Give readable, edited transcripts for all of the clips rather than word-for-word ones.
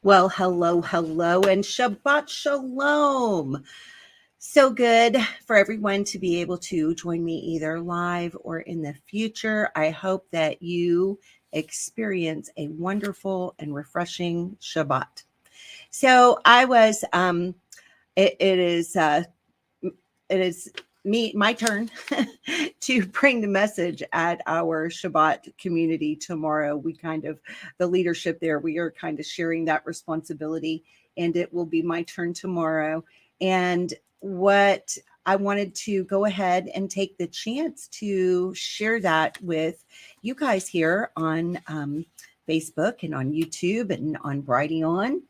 Well, hello, hello, and Shabbat Shalom. So good for everyone to be able to join me either live or in the future. I hope that you experience a wonderful and refreshing Shabbat. So I was, it is my turn to bring the message at our Shabbat community tomorrow. The leadership there, we are kind of sharing that responsibility, and it will be my turn tomorrow. And what I wanted to go ahead and take the chance to share that with you guys here on Facebook and on YouTube and on Brighteon.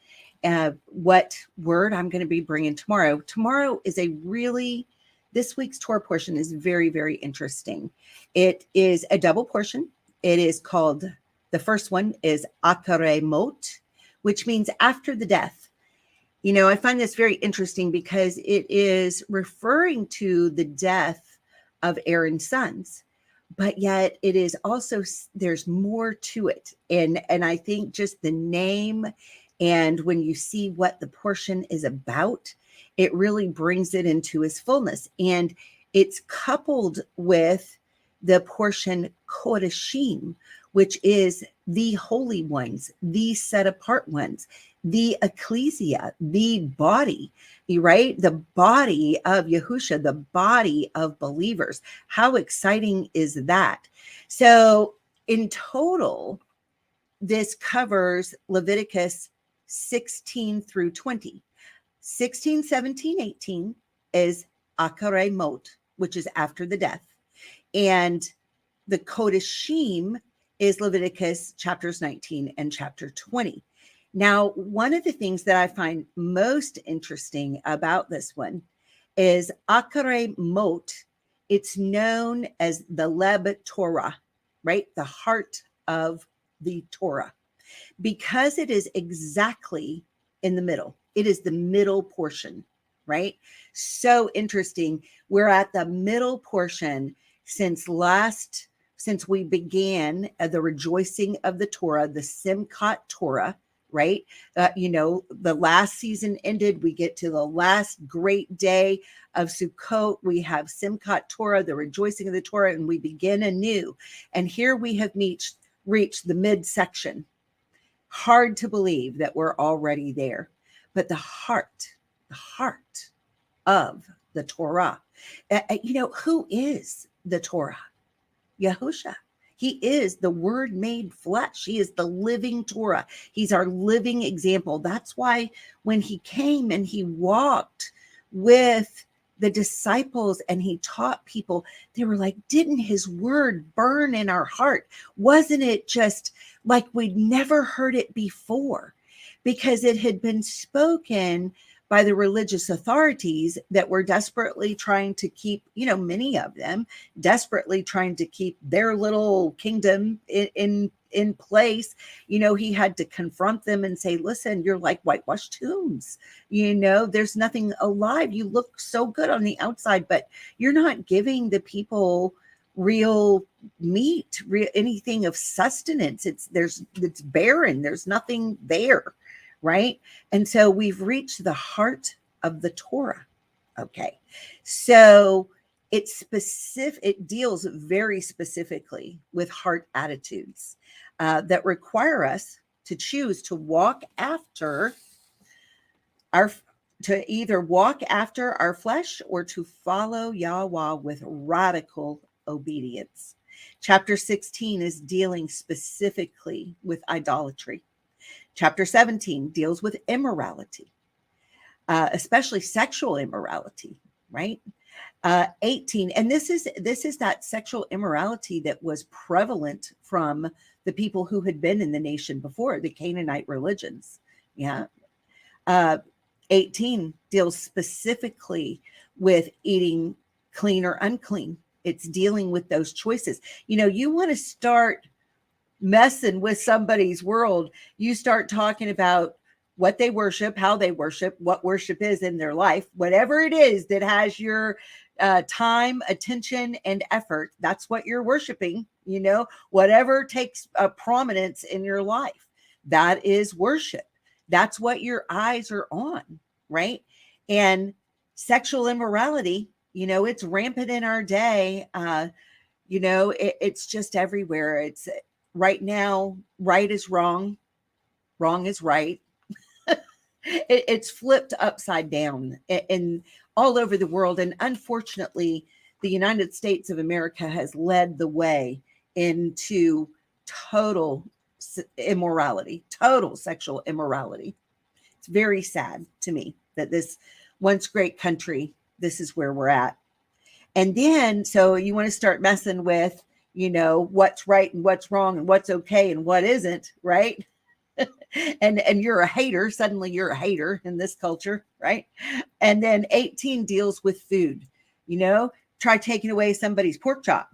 What word I'm going to be bringing tomorrow. Tomorrow is this week's Torah portion is very, very interesting. It is a double portion. It is called, the first one is Acharei mot, which means after the death. You know, I find this very interesting because it is referring to the death of Aaron's sons, but yet it is also, there's more to it. And I think just the name, and when you see what the portion is about, it really brings it into its fullness. And it's coupled with the portion Qodeshiym, which is the holy ones, the set apart ones, the ecclesia, the body, right? The body of Yahusha, the body of believers. How exciting is that? So in total, this covers Leviticus 16 through 20. 16, 17, 18 is Acharei mot, which is after the death. And the Qodeshiym is Leviticus chapters 19 and chapter 20. Now, one of the things that I find most interesting about this one is Acharei mot. It's known as the Leb Torah, right? The heart of the Torah, because it is exactly in the middle. It is the middle portion, right? So interesting. We're at the middle portion since we began the rejoicing of the Torah, the Simchat Torah, right? The last season ended. We get to the last great day of Sukkot. We have Simchat Torah, the rejoicing of the Torah, and we begin anew. And here we have reached the midsection. Hard to believe that we're already there. But the heart of the Torah, who is the Torah? Yahusha. He is the word made flesh. He is the living Torah. He's our living example. That's why when he came and he walked with the disciples and he taught people, they were like, didn't his word burn in our heart? Wasn't it just like we'd never heard it before? Because it had been spoken by the religious authorities that were desperately trying to keep, many of them desperately trying to keep their little kingdom in place. He had to confront them and say, listen, you're like whitewashed tombs. There's nothing alive. You look so good on the outside, but you're not giving the people real meat, anything of sustenance. It's barren. There's nothing there. Right. And so we've reached the heart of the Torah. Okay. So it deals very specifically with heart attitudes that require us to choose to either walk after our flesh or to follow Yahweh with radical obedience. Chapter 16 is dealing specifically with idolatry. Chapter 17 deals with immorality, especially sexual immorality, right? 18, and this is that sexual immorality that was prevalent from the people who had been in the nation before, the Canaanite religions. Yeah. 18 deals specifically with eating clean or unclean. It's dealing with those choices. You want to start messing with somebody's world, you start talking about what they worship, how they worship, what worship is in their life, whatever it is that has your time, attention, and effort. That's what you're worshiping, whatever takes prominence in your life. That is worship. that's what your eyes are on, right? And sexual immorality, it's rampant in our day. It's just everywhere. It's right now, right is wrong, wrong is right. It's flipped upside down in all over the world. And unfortunately, the United States of America has led the way into total immorality, total sexual immorality. It's very sad to me that this once great country, this is where we're at. And then, so you want to start messing with, what's right and what's wrong and what's okay and what isn't, right? and you're a hater. Suddenly you're a hater in this culture, right? And then 18 deals with food. Try taking away somebody's pork chop.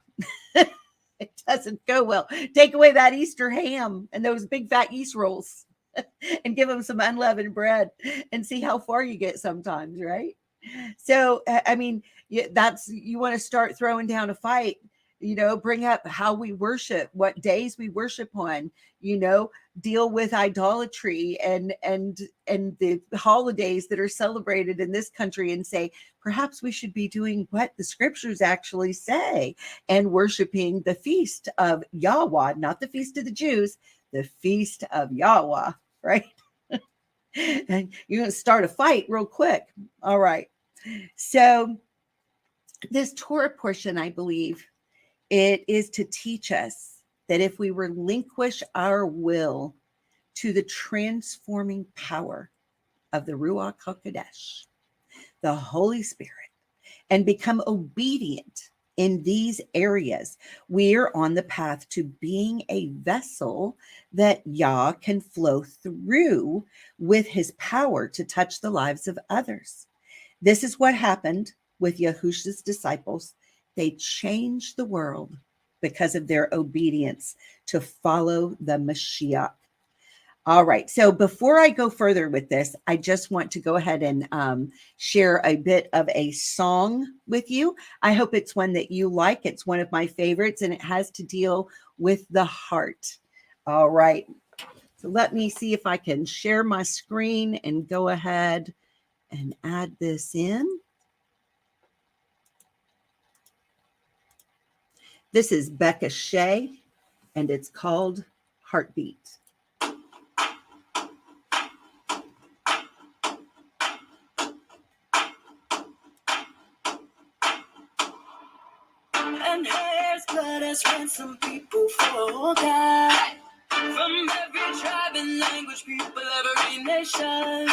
It doesn't go well. Take away that Easter ham and those big fat yeast rolls and give them some unleavened bread and see how far you get sometimes, right? So, I mean, you want to start throwing down a fight, bring up how we worship, what days we worship on, deal with idolatry and the holidays that are celebrated in this country and say, perhaps we should be doing what the scriptures actually say and worshiping the feast of Yahweh, not the feast of the Jews, the feast of Yahweh, right? And you're going to start a fight real quick. All right. So this Torah portion, I believe, it is to teach us that if we relinquish our will to the transforming power of the Ruach HaKodesh, the Holy Spirit, and become obedient in these areas, we are on the path to being a vessel that Yah can flow through with his power to touch the lives of others. This is what happened with Yahushua's disciples. They changed the world because of their obedience to follow the Mashiach. All right. So before I go further with this, I just want to go ahead and share a bit of a song with you. I hope it's one that you like. It's one of my favorites, and it has to deal with the heart. All right. So let me see if I can share my screen and go ahead and add this in. This is Becca Shea, and it's called Heartbeat. And hair's blood has ransomed people for God. From every tribe and language, people, every nation.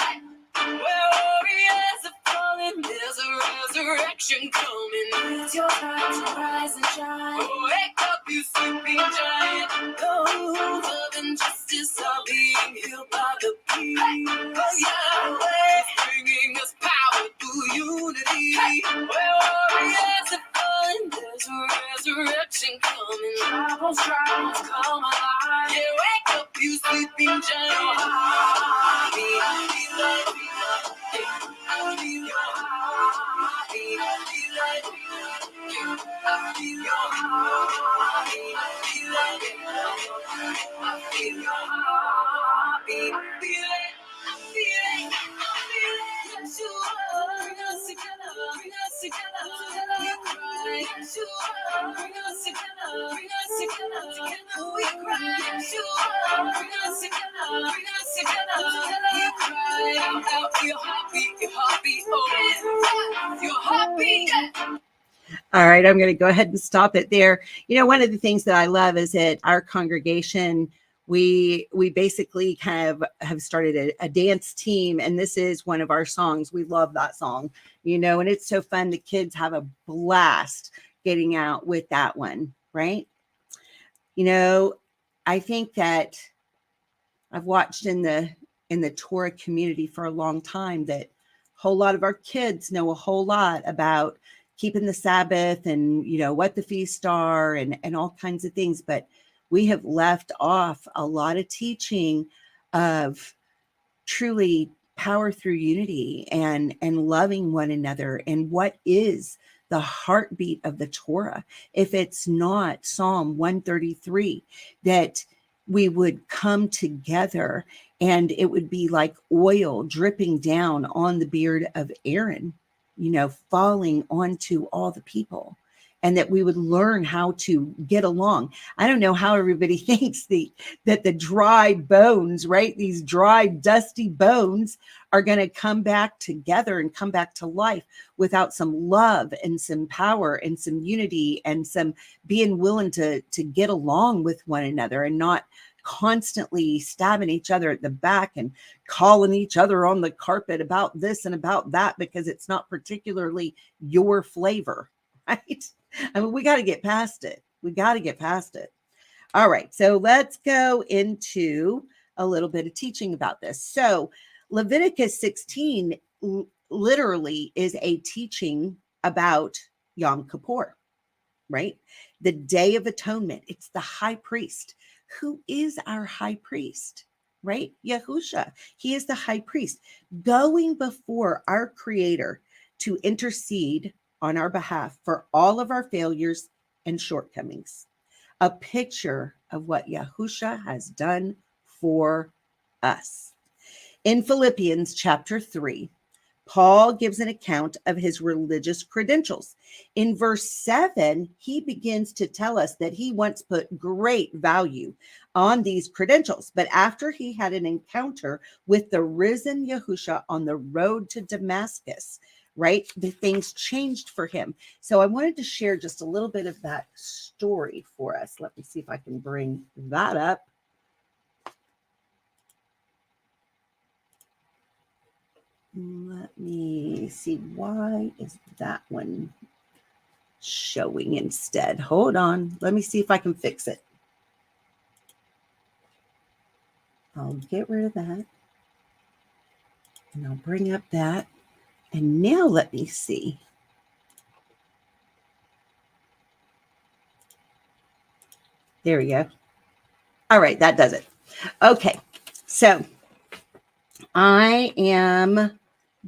Where warriors are falling, there's a resurrection coming. It's your time to rise and shine. Wake up, you sleeping giant. Those of injustice are being healed by the peace. Yahweh is bringing us power through unity. Where warriors are falling, there's a resurrection coming. Troubles come alive. Yeah, wake up, you sleeping giant. I feel your heartbeat. I feel your heartbeat. I feel your heartbeat. Feel it. Yes, you are. Bring us together. We cry. Yes, you are. Bring us together. We cry. Yes, you are. Bring us together. We cry. Out your heartbeat, oh, your heartbeat. All right, I'm going to go ahead and stop it there. One of the things that I love is that our congregation, we basically kind of have started a dance team, and this is one of our songs. We love that song, and it's so fun. The kids have a blast getting out with that one, right? I think that I've watched in the Torah community for a long time that a whole lot of our kids know a whole lot about keeping the Sabbath and, what the feasts are and all kinds of things. But we have left off a lot of teaching of truly power through unity and loving one another. And what is the heartbeat of the Torah? If it's not Psalm 133, that we would come together, and it would be like oil dripping down on the beard of Aaron, falling onto all the people, and that we would learn how to get along. I don't know how everybody thinks that the dry bones, right? These dry, dusty bones are going to come back together and come back to life without some love and some power and some unity and some being willing to get along with one another, and not constantly stabbing each other at the back and calling each other on the carpet about this and about that because it's not particularly your flavor, right? I mean, we got to get past it. All right. So let's go into a little bit of teaching about this. So Leviticus 16 literally is a teaching about Yom Kippur, right? The Day of Atonement. It's the high priest. Who is our high priest, right? Yahusha. He is the high priest going before our Creator to intercede on our behalf for all of our failures and shortcomings. A picture of what Yahusha has done for us. In Philippians chapter 3, Paul gives an account of his religious credentials. In verse 7, he begins to tell us that he once put great value on these credentials, but after he had an encounter with the risen Yahusha on the road to Damascus, right, the things changed for him. So I wanted to share just a little bit of that story for us. Let me see if I can bring that up. Let me see. Why is that one showing instead? Hold on. Let me see if I can fix it. I'll get rid of that. And I'll bring up that. And now let me see. There we go. All right, that does it. Okay, so I am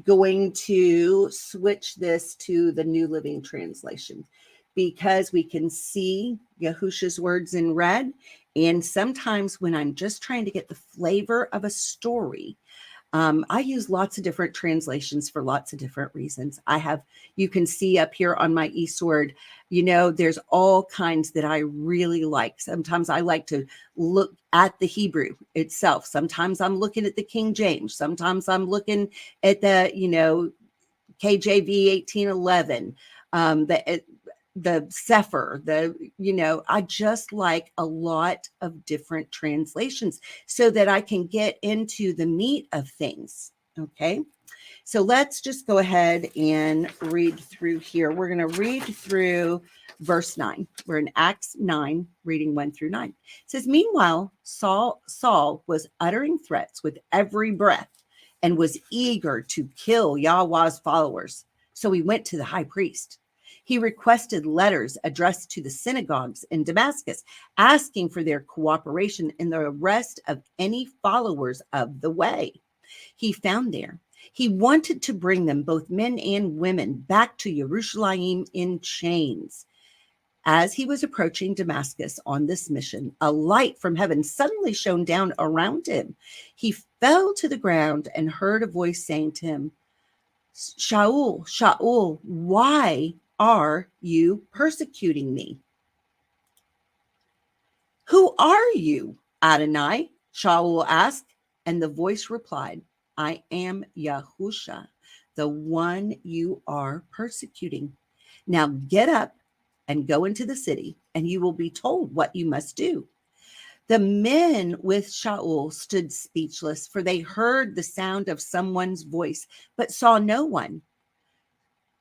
going to switch this to the New Living Translation because we can see Yahusha's words in red. And sometimes when I'm just trying to get the flavor of a story, I use lots of different translations for lots of different reasons. You can see up here on my eSword, there's all kinds that I really like. Sometimes I like to look at the Hebrew itself. Sometimes I'm looking at the King James. Sometimes I'm looking at the, KJV 1811, the Sefer, I just like a lot of different translations so that I can get into the meat of things. Okay. So let's just go ahead and read through here. We're going to read through verse 9. We're in Acts 9, reading 1 through 9. It says, meanwhile, Saul was uttering threats with every breath and was eager to kill Yahweh's followers. So he went to the high priest. He requested letters addressed to the synagogues in Damascus, asking for their cooperation in the arrest of any followers of the way. He found there. He wanted to bring them, both men and women, back to Jerusalem in chains. As he was approaching Damascus on this mission, a light from heaven suddenly shone down around him. He fell to the ground and heard a voice saying to him, Shaul, Shaul, why are you persecuting me? Who are you, Adonai? Shaul asked, and the voice replied, I am Yahusha, the one you are persecuting. Now get up and go into the city, and you will be told what you must do. The men with Shaul stood speechless, for they heard the sound of someone's voice, but saw no one.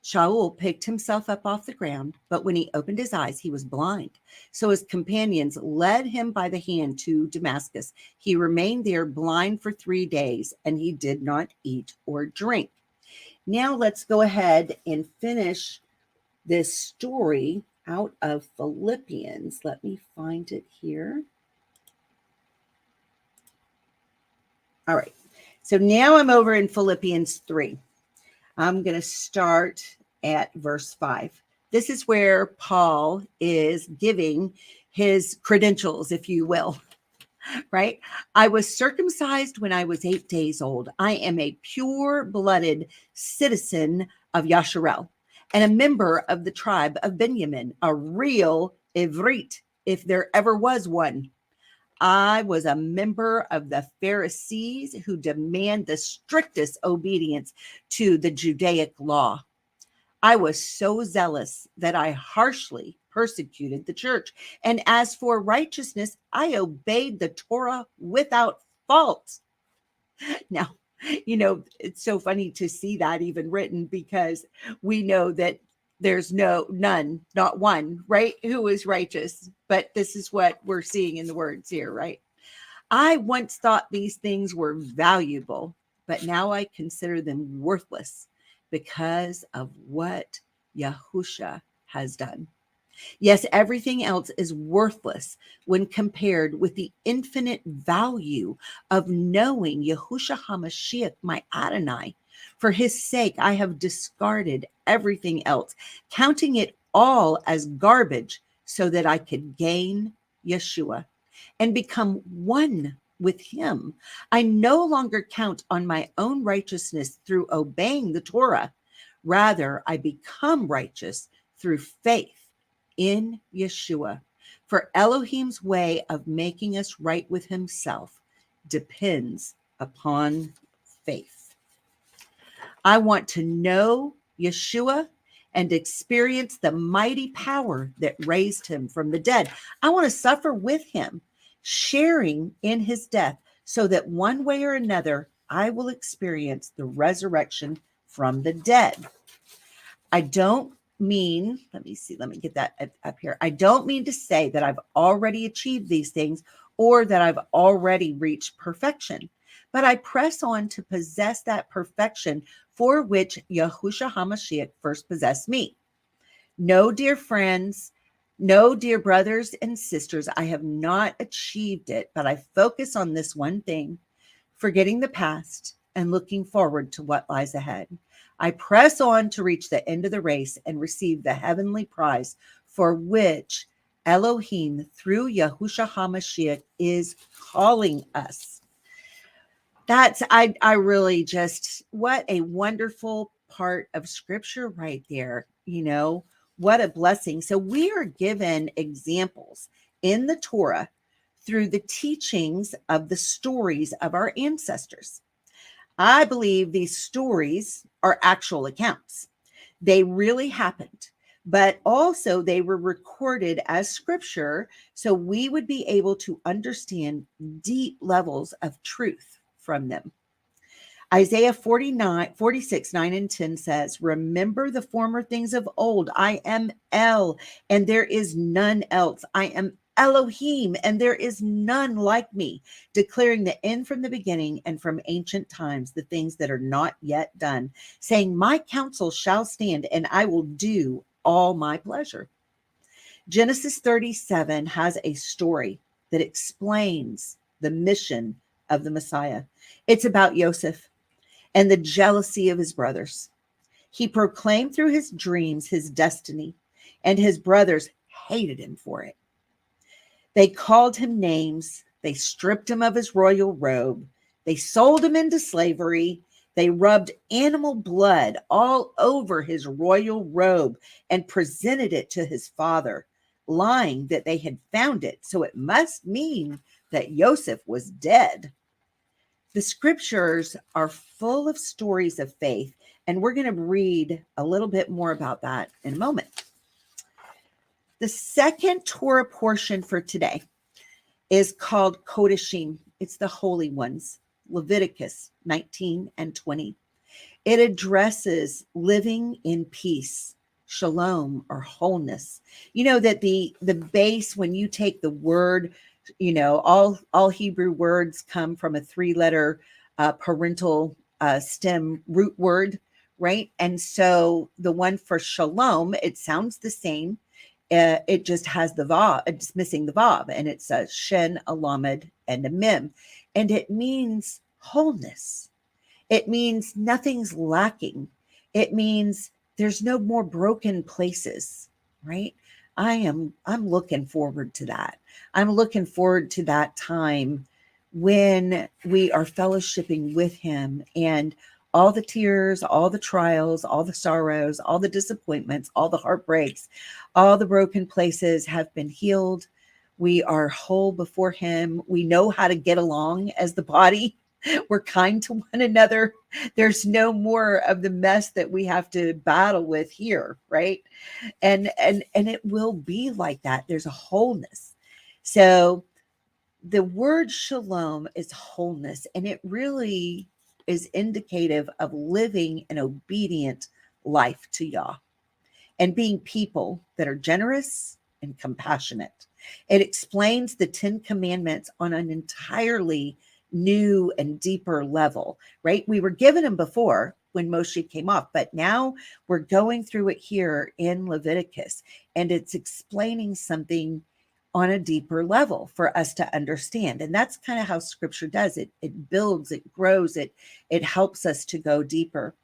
Shaul picked himself up off the ground, but when he opened his eyes, he was blind. So his companions led him by the hand to Damascus. He remained there blind for 3 days, and he did not eat or drink. Now let's go ahead and finish this story out of Philippians. Let me find it here. All right. So now I'm over in Philippians 3. I'm going to start at verse 5. This is where Paul is giving his credentials, if you will. right? I was circumcised when I was 8 days old. I am a pure-blooded citizen of Yasharel and a member of the tribe of Benjamin, a real Ivrit, if there ever was one. I was a member of the Pharisees who demand the strictest obedience to the Judaic law. I was so zealous that I harshly persecuted the church. And as for righteousness, I obeyed the Torah without fault. Now, it's so funny to see that even written because we know that there's none, not one, right? Who is righteous. But this is what we're seeing in the words here, right? I once thought these things were valuable, but now I consider them worthless because of what Yahusha has done. Yes, everything else is worthless when compared with the infinite value of knowing Yahusha HaMashiach, my Adonai. For his sake, I have discarded everything else, counting it all as garbage so that I could gain Yeshua and become one with him. I no longer count on my own righteousness through obeying the Torah. Rather, I become righteous through faith in Yeshua. For Elohim's way of making us right with himself depends upon faith. I want to know Yeshua and experience the mighty power that raised him from the dead. I want to suffer with him, sharing in his death, so that one way or another, I will experience the resurrection from the dead. I don't mean, let me get that up here. I don't mean to say that I've already achieved these things or that I've already reached perfection, but I press on to possess that perfection for which Yahusha HaMashiach first possessed me. No, dear friends, no, dear brothers and sisters, I have not achieved it, but I focus on this one thing, forgetting the past and looking forward to what lies ahead. I press on to reach the end of the race and receive the heavenly prize for which Elohim, through Yahusha HaMashiach, is calling us. I really just, what a wonderful part of scripture right there. What a blessing. So we are given examples in the Torah through the teachings of the stories of our ancestors. I believe these stories are actual accounts. They really happened, but also they were recorded as scripture so we would be able to understand deep levels of truth from them. Isaiah 46, 9 and 10 says, remember the former things of old. I am El, and there is none else. I am Elohim, and there is none like me, declaring the end from the beginning and from ancient times, the things that are not yet done, saying, my counsel shall stand, and I will do all my pleasure. Genesis 37 has a story that explains the mission of the Messiah. It's about Joseph and the jealousy of his brothers. He proclaimed through his dreams his destiny, and his brothers hated him for it. They called him names. They stripped him of his royal robe. They sold him into slavery. They rubbed animal blood all over his royal robe and presented it to his father, lying that they had found it. So it must mean that Joseph was dead. The scriptures are full of stories of faith, and we're going to read a little bit more about that in a moment. The second Torah portion for today is called Qodeshiym. It's the holy ones, Leviticus 19 and 20. It addresses living in peace, shalom, or wholeness. You know that the base, when you take the word, all Hebrew words come from a 3-letter parental stem root word, right? And so the one for shalom, it sounds the same. It just has the vav, it's missing the vav, and it's a shen, a lamed, and a mem. And it means wholeness. It means nothing's lacking. It means there's no more broken places, right? I'm looking forward to that. I'm looking forward to that time when we are fellowshipping with him, and all the tears, all the trials, all the sorrows, all the disappointments, all the heartbreaks, all the broken places have been healed. We are whole before him. We know how to get along as the body. We're kind to one another. There's no more of the mess that we have to battle with here, right? And it will be like that. There's a wholeness. So the word shalom is wholeness, and it really is indicative of living an obedient life to Yah and being people that are generous and compassionate. It explains the 10 commandments on an entirely new and deeper level, right? We were given them before when Moshe came off, but now we're going through it here in Leviticus, and it's explaining something on a deeper level for us to understand. And that's kind of how scripture does it. It builds, it grows, it helps us to go deeper,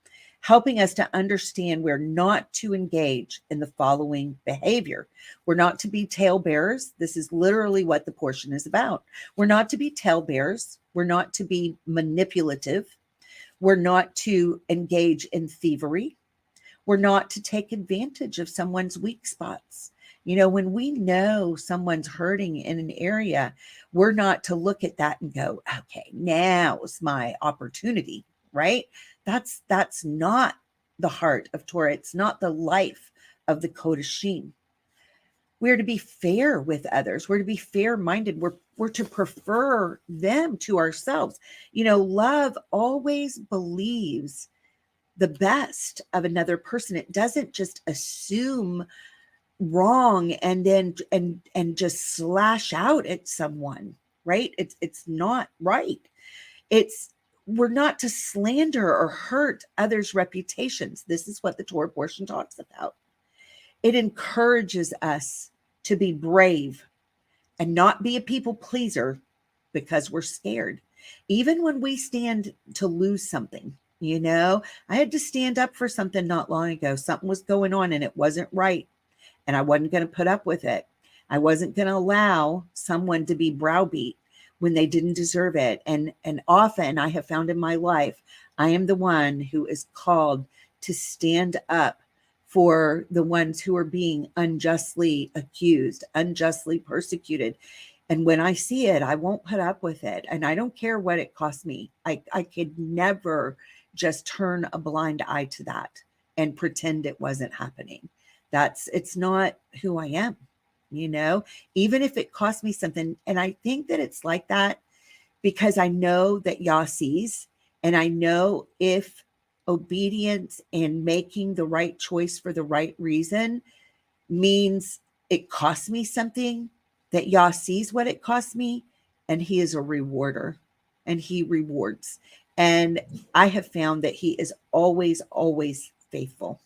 helping us to understand we're not to engage in the following behavior. We're not to be talebearers. This is literally what the portion is about. We're not to be talebearers. We're not to be manipulative. We're not to engage in thievery. We're not to take advantage of someone's weak spots. You know, when we know someone's hurting in an area, we're not to look at that and go, okay, now's my opportunity, right? That's not the heart of Torah. It's not the life of the Qodeshiym. We're to be fair with others. We're to be fair-minded. We're to prefer them to ourselves. You know, love always believes the best of another person. It doesn't just assume wrong and then and just slash out at someone, right? It's not right. We're not to slander or hurt others' reputations. This is what the Torah portion talks about. It encourages us to be brave and not be a people pleaser because we're scared. Even when we stand to lose something, you know, I had to stand up for something not long ago. Something was going on and it wasn't right. And I wasn't going to put up with it. I wasn't going to allow someone to be browbeat when they didn't deserve it. And often I have found in my life, I am the one who is called to stand up for the ones who are being unjustly accused, unjustly persecuted. And when I see it, I won't put up with it. And I don't care what it costs me. I could never just turn a blind eye to that and pretend it wasn't happening. It's not who I am, you know, even if it costs me something. And I think that it's like that because I know that Yah sees, and I know if obedience and making the right choice for the right reason means it costs me something, that Yah sees what it costs me, and he is a rewarder, and he rewards. And I have found that he is always, always faithful.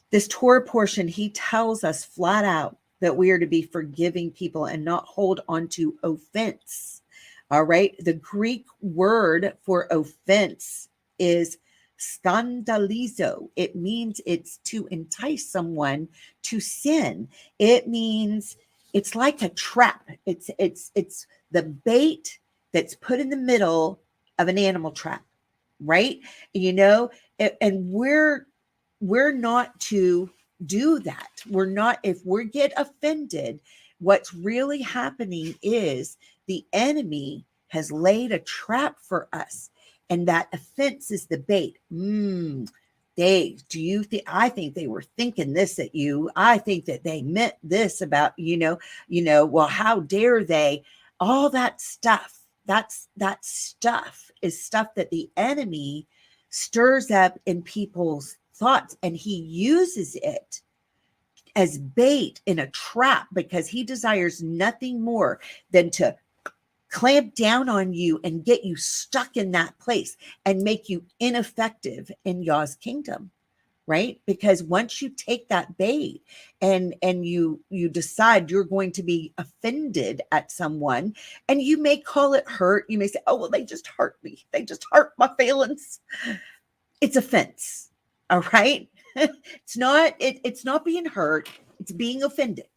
This Torah portion, he tells us flat out that we are to be forgiving people and not hold on to offense. All right. The Greek word for offense is scandalizo. It means it's to entice someone to sin. It means it's like a trap. It's the bait that's put in the middle of an animal trap, right? You know, and we're not to do that. We're not, if we get offended, what's really happening is the enemy has laid a trap for us, and that offense is the bait. I think they were thinking this at you. I think that they meant this about, well, how dare they? All that stuff, that stuff is stuff that the enemy stirs up in people's thoughts, and he uses it as bait in a trap because he desires nothing more than to clamp down on you and get you stuck in that place and make you ineffective in Yah's kingdom, right? Because once you take that bait and you decide you're going to be offended at someone, and you may call it hurt, you may say, oh, well, they just hurt me, they just hurt my feelings. It's offense. All right. It's not being hurt. It's being offended.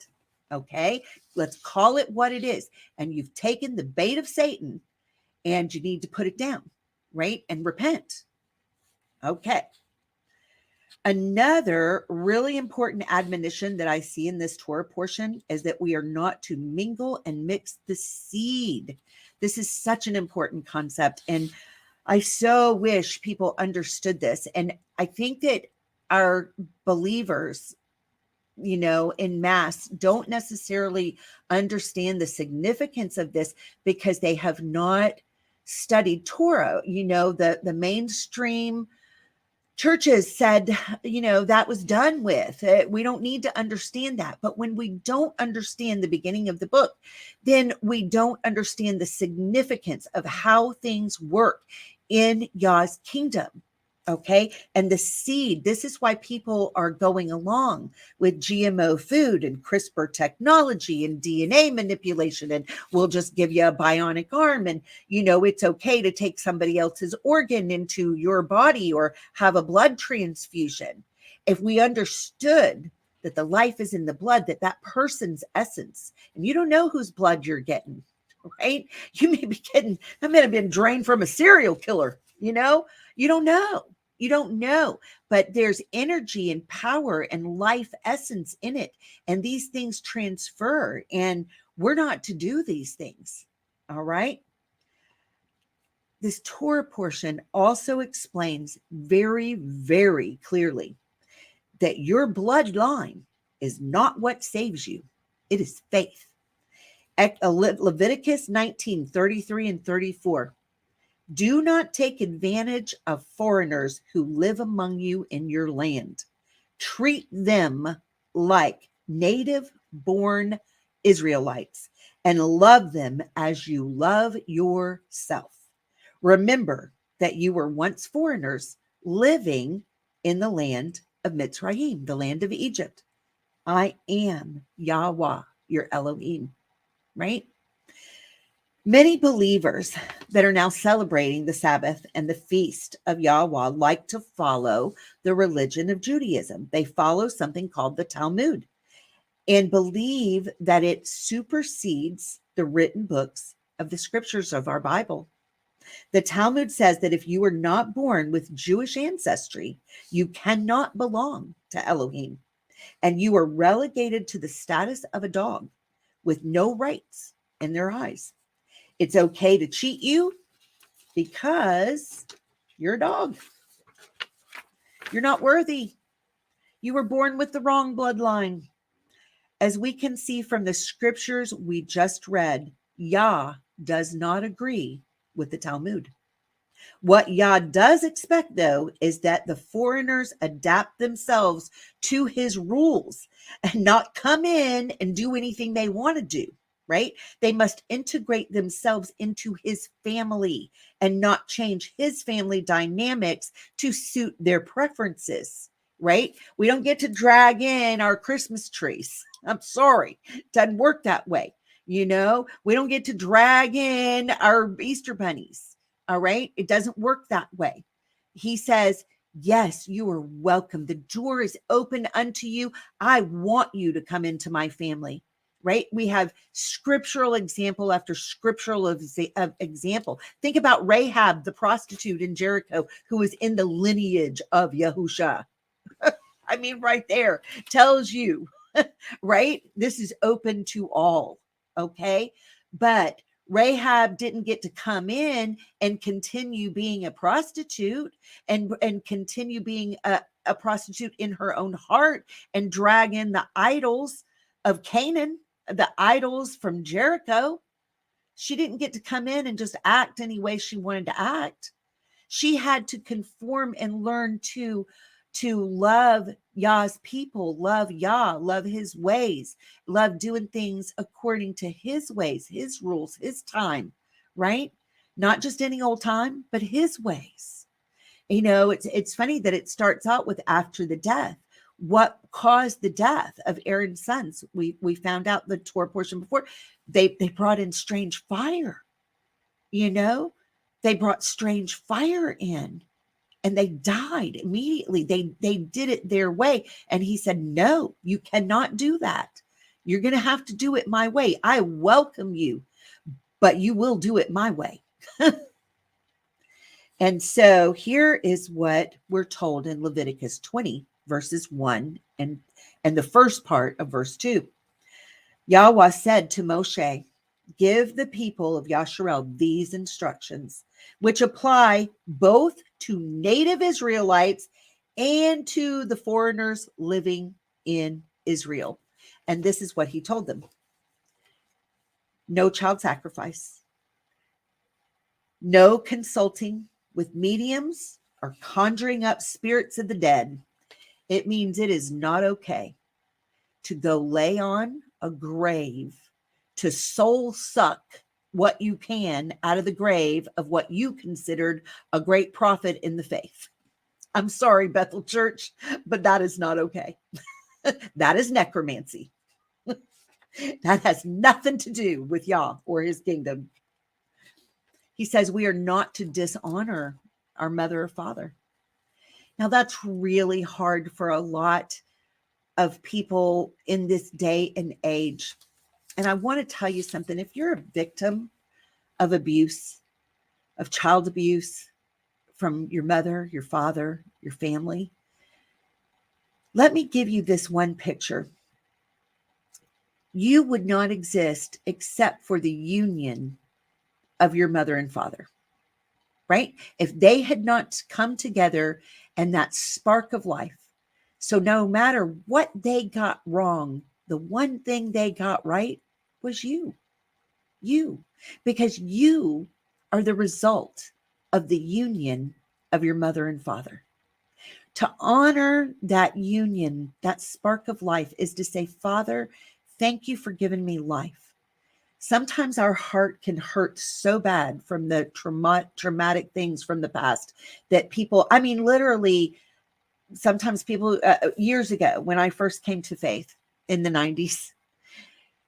Okay. Let's call it what it is. And you've taken the bait of Satan and you need to put it down, right? And repent. Okay. Another really important admonition that I see in this Torah portion is that we are not to mingle and mix the seed. This is such an important concept. And I so wish people understood this. And I think that our believers, in mass, don't necessarily understand the significance of this because they have not studied Torah. The mainstream churches said, that was done with. We don't need to understand that. But when we don't understand the beginning of the book, then we don't understand the significance of how things work in Yah's kingdom. Okay. And the seed, this is why people are going along with GMO food and CRISPR technology and DNA manipulation. And we'll just give you a bionic arm. And, it's okay to take somebody else's organ into your body or have a blood transfusion. If we understood that the life is in the blood, that person's essence, and you don't know whose blood you're getting, right? You may be getting, that may have been drained from a serial killer, you don't know. You don't know, but there's energy and power and life essence in it. And these things transfer, and we're not to do these things. All right. This Torah portion also explains very, very clearly that your bloodline is not what saves you. It is faith. Leviticus 19:33 and 34. Do not take advantage of foreigners who live among you in your land. Treat them like native-born Israelites and love them as you love yourself. Remember that you were once foreigners living in the land of Mitzrayim, the land of Egypt. I am Yahweh, your Elohim, right? Many believers that are now celebrating the Sabbath and the feast of Yahweh like to follow the religion of Judaism. They follow something called the Talmud and believe that it supersedes the written books of the scriptures of our Bible. The Talmud says that if you were not born with Jewish ancestry, you cannot belong to Elohim, and you are relegated to the status of a dog with no rights in their eyes. It's okay to cheat you because you're a dog. You're not worthy. You were born with the wrong bloodline. As we can see from the scriptures we just read, Yah does not agree with the Talmud. What Yah does expect, though, is that the foreigners adapt themselves to his rules and not come in and do anything they want to do. Right? They must integrate themselves into his family and not change his family dynamics to suit their preferences. Right? We don't get to drag in our Christmas trees. I'm sorry. It doesn't work that way. We don't get to drag in our Easter bunnies. All right? It doesn't work that way. He says, yes, you are welcome. The door is open unto you. I want you to come into my family. Right? We have scriptural example after scriptural example. Think about Rahab, the prostitute in Jericho, who was in the lineage of Yahusha. I mean, right there tells you, right? This is open to all. Okay. But Rahab didn't get to come in and continue being a prostitute and continue being a prostitute in her own heart and drag in the idols of Canaan, the idols from Jericho. She didn't get to come in and just act any way she wanted to act. She had to conform and learn to love Yah's people, love Yah, love his ways, love doing things according to his ways, his rules, his time, right? Not just any old time, but his ways. It's funny that it starts out with after the death. What caused the death of Aaron's sons? We found out the Torah portion before. They brought in strange fire. They brought strange fire in. and they died immediately. They did it their way. And he said, no, you cannot do that. You're going to have to do it my way. I welcome you, but you will do it my way. And so here is what we're told in Leviticus 20, verses 1 and the first part of verse 2. Yahweh said to Moshe, give the people of Yasharel these instructions, which apply both to native Israelites and to the foreigners living in Israel. And this is what he told them. No child sacrifice, no consulting with mediums or conjuring up spirits of the dead. It means it is not okay to go lay on a grave to soul suck what you can out of the grave of what you considered a great prophet in the faith. I'm sorry, Bethel Church, but that is not okay. That is necromancy. That has nothing to do with Yah or his kingdom. He says we are not to dishonor our mother or father. Now, that's really hard for a lot of people in this day and age. And I want to tell you something. If you're a victim of abuse, of child abuse from your mother, your father, your family, let me give you this one picture. You would not exist except for the union of your mother and father, right? If they had not come together and that spark of life. So no matter what they got wrong, the one thing they got right was you, because you are the result of the union of your mother and father. To honor that union, that spark of life, is to say, Father, thank you for giving me life. Sometimes our heart can hurt so bad from the traumatic things from the past that people, I mean, literally, sometimes people, years ago, when I first came to faith in the 90s,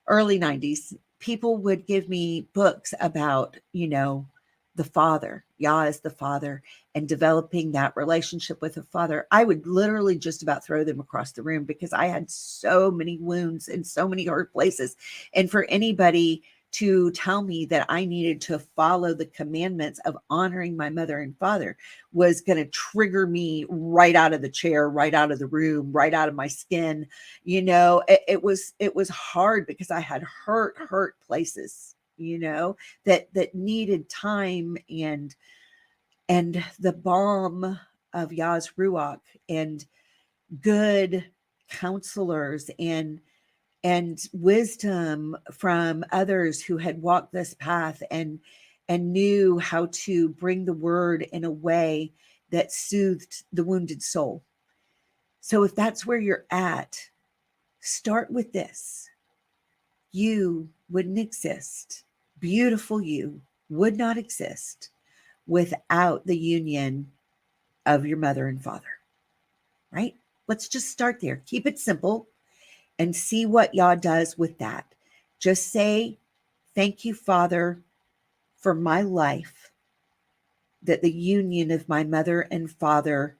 early 90s, people would give me books about, the Father, Yah is the Father, and developing that relationship with the Father. I would literally just about throw them across the room because I had so many wounds and so many hurt places. And for anybody to tell me that I needed to follow the commandments of honoring my mother and father was going to trigger me right out of the chair, right out of the room, right out of my skin. It was hard because I had hurt places, that needed time and the balm of Yah's Ruach and good counselors and wisdom from others who had walked this path and knew how to bring the word in a way that soothed the wounded soul. So if that's where you're at, start with this. You wouldn't exist. Beautiful you would not exist without the union of your mother and father, right? Let's just start there. Keep it simple and see what Yah does with that. Just say, thank you, Father, for my life, that the union of my mother and father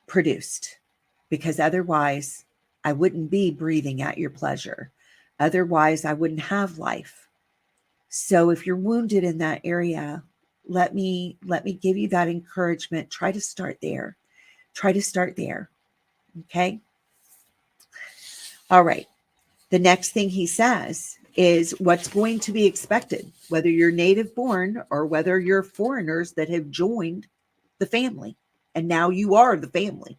produced, because otherwise I wouldn't be breathing at your pleasure. Otherwise, I wouldn't have life. So if you're wounded in that area, let me give you that encouragement. Try to start there. Okay? All right. The next thing he says is what's going to be expected, whether you're native born or whether you're foreigners that have joined the family. And now you are the family.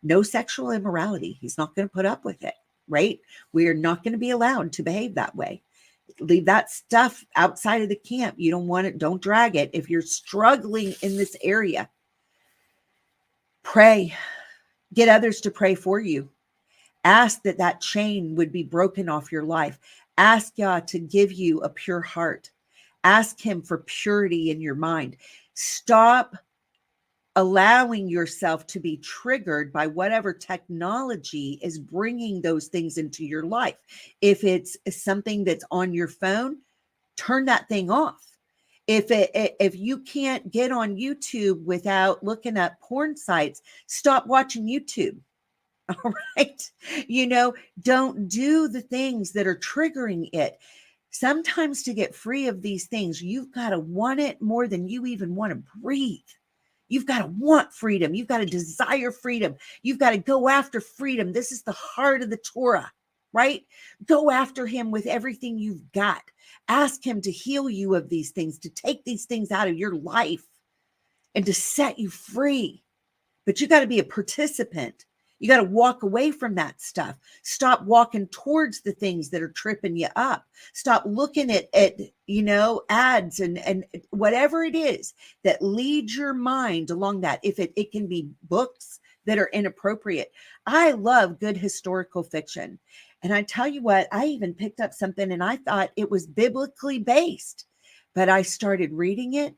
No sexual immorality. He's not going to put up with it, right? We are not going to be allowed to behave that way. Leave that stuff outside of the camp. You don't want it. Don't drag it. If you're struggling in this area, pray. Get others to pray for you. Ask that chain would be broken off your life. Ask Yah to give you a pure heart. Ask him for purity in your mind. Stop allowing yourself to be triggered by whatever technology is bringing those things into your life. If it's something that's on your phone, turn that thing off. If you can't get on YouTube without looking at porn sites, stop watching YouTube. All right. Don't do the things that are triggering it. Sometimes to get free of these things, you've got to want it more than you even want to breathe. You've got to want freedom. You've got to desire freedom. You've got to go after freedom. This is the heart of the Torah, right? Go after him with everything you've got. Ask him to heal you of these things, to take these things out of your life and to set you free. But you got to be a participant. You got to walk away from that stuff. Stop walking towards the things that are tripping you up. Stop looking at ads and whatever it is that leads your mind along that. If it can be books that are inappropriate. I love good historical fiction. And I tell you what, I even picked up something and I thought it was biblically based, but I started reading it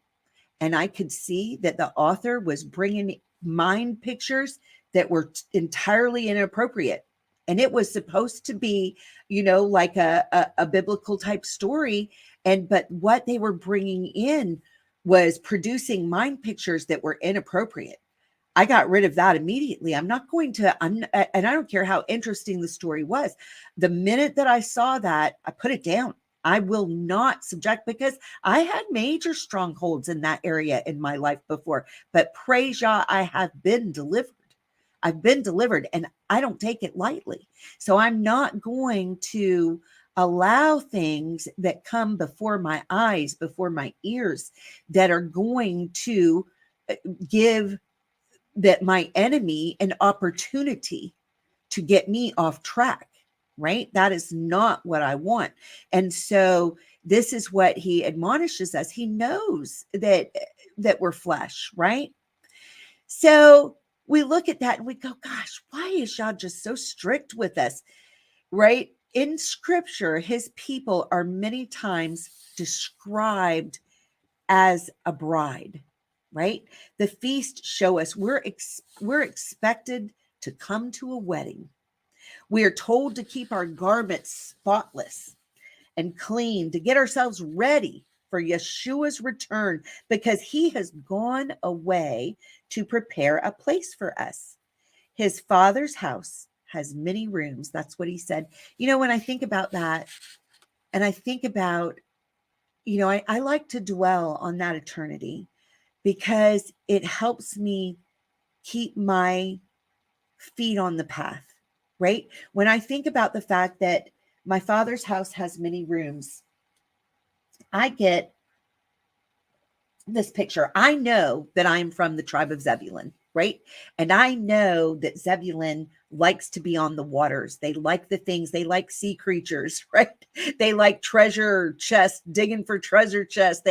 and I could see that the author was bringing mind pictures that were entirely inappropriate. And it was supposed to be, like a biblical type story. But what they were bringing in was producing mind pictures that were inappropriate. I got rid of that immediately. And I don't care how interesting the story was. The minute that I saw that, I put it down. I will not subject, because I had major strongholds in that area in my life before. But praise Yah, I have been delivered. I've been delivered and I don't take it lightly. So I'm not going to allow things that come before my eyes, before my ears, that are going to give my enemy an opportunity to get me off track, right? That is not what I want. And so this is what he admonishes us. He knows that we're flesh, right? So we look at that and we go, gosh, why is Yah just so strict with us, right? In scripture, his people are many times described as a bride, right? The feast show us we're expected to come to a wedding. We are told to keep our garments spotless and clean, to get ourselves ready for Yeshua's return, because he has gone away to prepare a place for us. His Father's house has many rooms. That's what he said. When I think about that, and I think about, I like to dwell on that eternity, because it helps me keep my feet on the path, right? When I think about the fact that my Father's house has many rooms, I get this picture. I know that I'm from the tribe of Zebulun, right? And I know that Zebulun likes to be on the waters. They like the things, they like sea creatures, right? They like treasure chests, digging for treasure chests.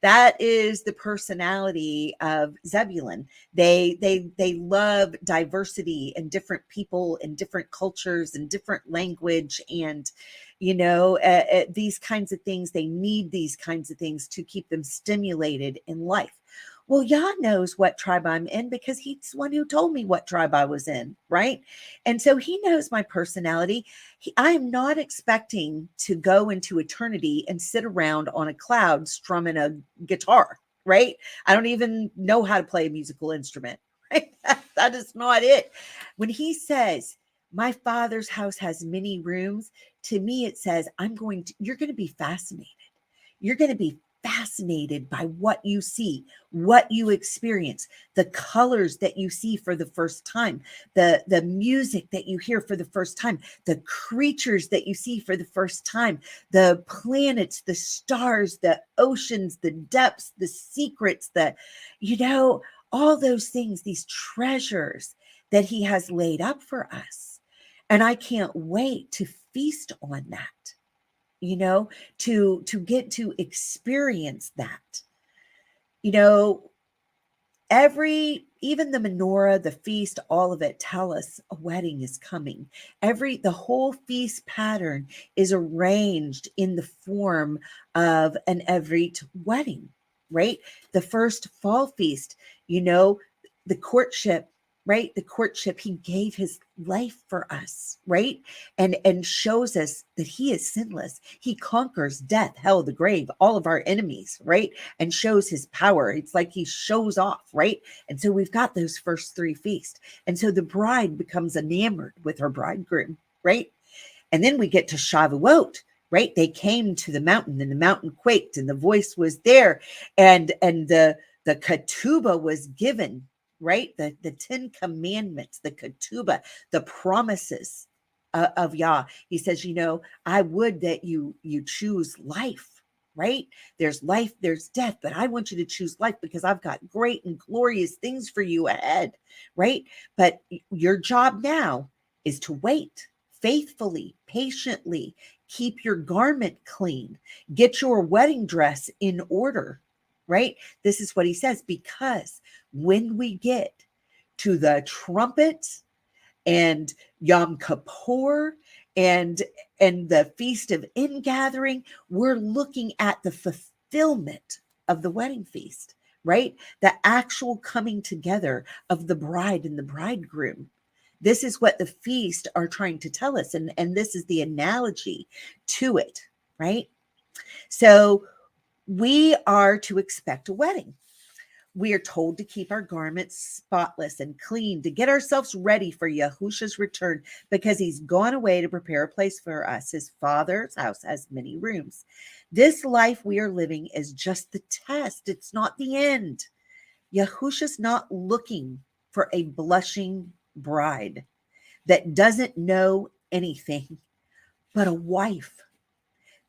That is the personality of Zebulun. They love diversity and different people and different cultures and different language, and these kinds of things. They need these kinds of things to keep them stimulated in life. Well, Yah knows what tribe I'm in, because he's the one who told me what tribe I was in, right? And so he knows my personality. I am not expecting to go into eternity and sit around on a cloud strumming a guitar, right? I don't even know how to play a musical instrument, right? That is not it. When he says, my Father's house has many rooms, to me it says, you're going to be fascinated. You're going to be fascinated by what you see, what you experience, the colors that you see for the first time, the music that you hear for the first time, the creatures that you see for the first time, the planets, the stars, the oceans, the depths, the secrets, all those things, these treasures that he has laid up for us. And I can't wait to feast on that. To get to experience that, even the menorah, the feast, all of it tell us a wedding is coming. The whole feast pattern is arranged in the form of an Ivrit wedding, right? The first fall feast, the courtship right? The courtship, he gave his life for us, right? And shows us that he is sinless. He conquers death, hell, the grave, all of our enemies, right? And shows his power. It's like he shows off, right? And so we've got those first three feasts. And so the bride becomes enamored with her bridegroom, right? And then we get to Shavuot, right? They came to the mountain and the mountain quaked and the voice was there and the ketubah was given, right? The 10 commandments, the ketubah, the promises of Yah. He says, I would that you choose life, right? There's life, there's death, but I want you to choose life because I've got great and glorious things for you ahead, right? But your job now is to wait faithfully, patiently, keep your garment clean, get your wedding dress in order, right? This is what he says, because when we get to the trumpet and Yom Kippur and the Feast of Ingathering, we're looking at the fulfillment of the wedding feast, right? The actual coming together of the bride and the bridegroom. This is what the feast are trying to tell us. And this is the analogy to it, right? So we are to expect a wedding. We are told to keep our garments spotless and clean, to get ourselves ready for Yahusha's return, because he's gone away to prepare a place for us. His Father's house has many rooms. This life we are living is just the test. It's not the end. Yahusha's not looking for a blushing bride that doesn't know anything, but a wife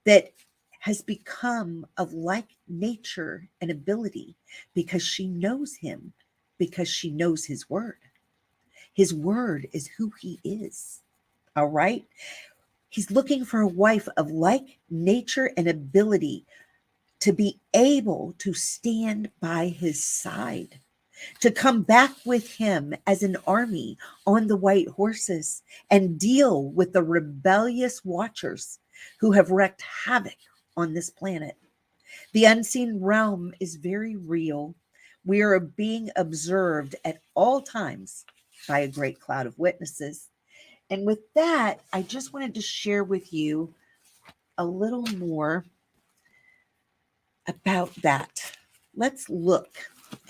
that has become of like nature and ability because she knows him, because she knows his word. His word is who he is. All right. He's looking for a wife of like nature and ability to be able to stand by his side, to come back with him as an army on the white horses and deal with the rebellious watchers who have wreaked havoc on this planet. The unseen realm is very real. We are being observed at all times by a great cloud of witnesses. And with that, I just wanted to share with you a little more about that. Let's look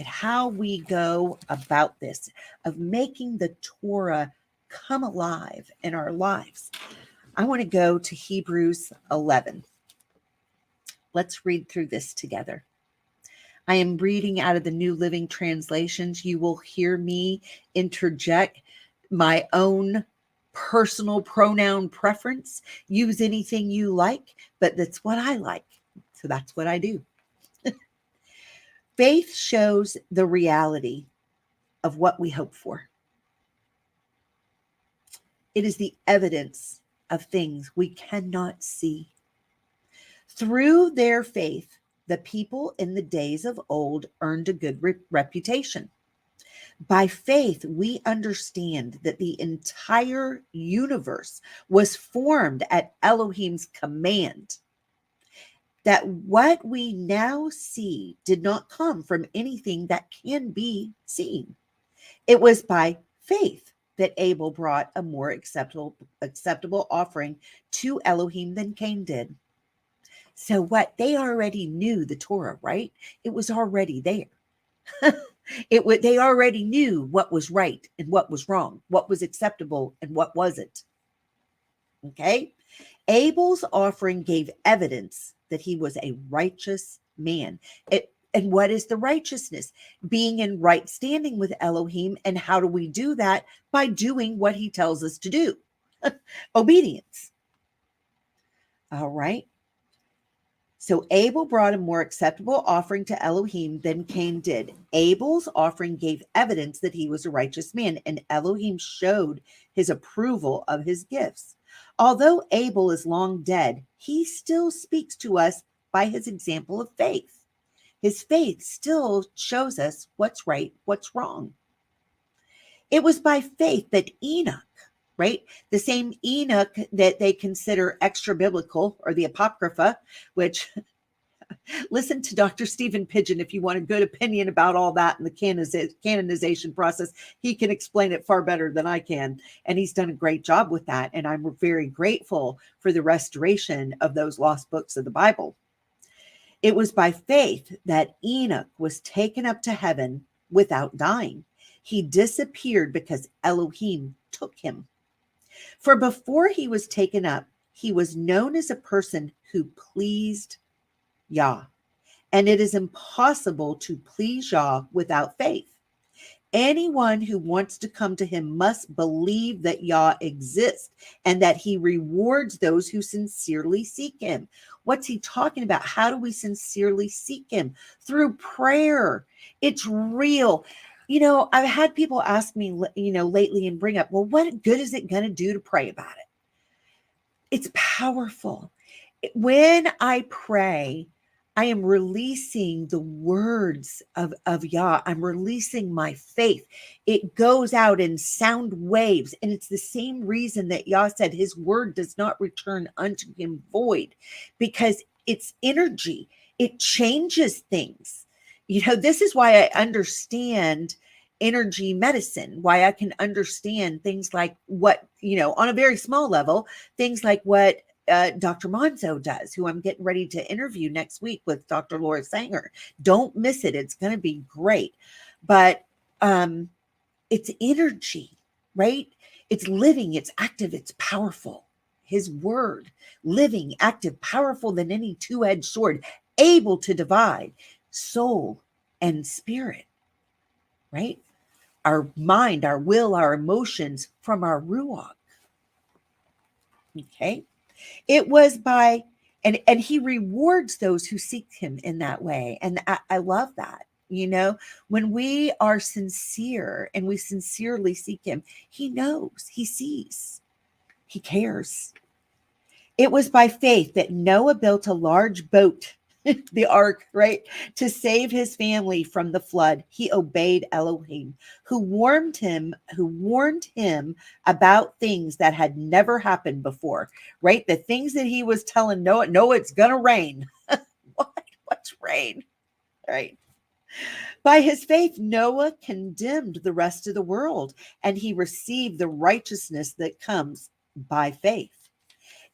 at how we go about this, of making the Torah come alive in our lives. I want to go to Hebrews 11. Let's read through this together. I am reading out of the New Living Translations. You will hear me interject my own personal pronoun preference. Use anything you like, but that's what I like. So that's what I do. Faith shows the reality of what we hope for. It is the evidence of things we cannot see. Through their faith, the people in the days of old earned a good reputation. By faith, we understand that the entire universe was formed at Elohim's command, that what we now see did not come from anything that can be seen. It was by faith that Abel brought a more acceptable offering to Elohim than Cain did. So what? They already knew the Torah, right? It was already there. They already knew what was right and what was wrong, what was acceptable and what wasn't. Okay? Abel's offering gave evidence that he was a righteous man. And what is the righteousness? Being in right standing with Elohim. And how do we do that? By doing what he tells us to do. Obedience. All right. So Abel brought a more acceptable offering to Elohim than Cain did. Abel's offering gave evidence that he was a righteous man, and Elohim showed his approval of his gifts. Although Abel is long dead, he still speaks to us by his example of faith. His faith still shows us what's right, what's wrong. It was by faith that Enoch, right? The same Enoch that they consider extra biblical, or the Apocrypha, which Listen to Dr. Stephen Pidgeon if you want a good opinion about all that in the canonization process. He can explain it far better than I can. And he's done a great job with that. And I'm very grateful for the restoration of those lost books of the Bible. It was by faith that Enoch was taken up to heaven without dying. He disappeared because Elohim took him. For before he was taken up, he was known as a person who pleased Yah. And it is impossible to please Yah without faith. Anyone who wants to come to him must believe that Yah exists and that he rewards those who sincerely seek him. What's he talking about? How do we sincerely seek him? Through prayer. It's real. I've had people ask me, lately and bring up, well, what good is it going to do to pray about it? It's powerful. When I pray, I am releasing the words of Yah. I'm releasing my faith. It goes out in sound waves. And it's the same reason that Yah said his word does not return unto him void, because it's energy. It changes things. This is why I understand energy medicine, why I can understand things like what, on a very small level, things like what Dr. Monzo does, who I'm getting ready to interview next week with Dr. Laura Sanger. Don't miss it. It's going to be great. But it's energy, right? It's living, it's active, it's powerful. His word, living, active, powerful than any two-edged sword, able to divide soul and spirit, right? Our mind, our will, our emotions from our ruach. Okay. It was by, and he rewards those who seek him in that way. And I love that. When we are sincere and we sincerely seek him, he knows, he sees, he cares. It was by faith that Noah built a large boat, the ark, right, to save his family from the flood. He obeyed Elohim, who warned him about things that had never happened before, right? The things that he was telling Noah, it's going to rain. What's rain? Right. By his faith, Noah condemned the rest of the world, and he received the righteousness that comes by faith.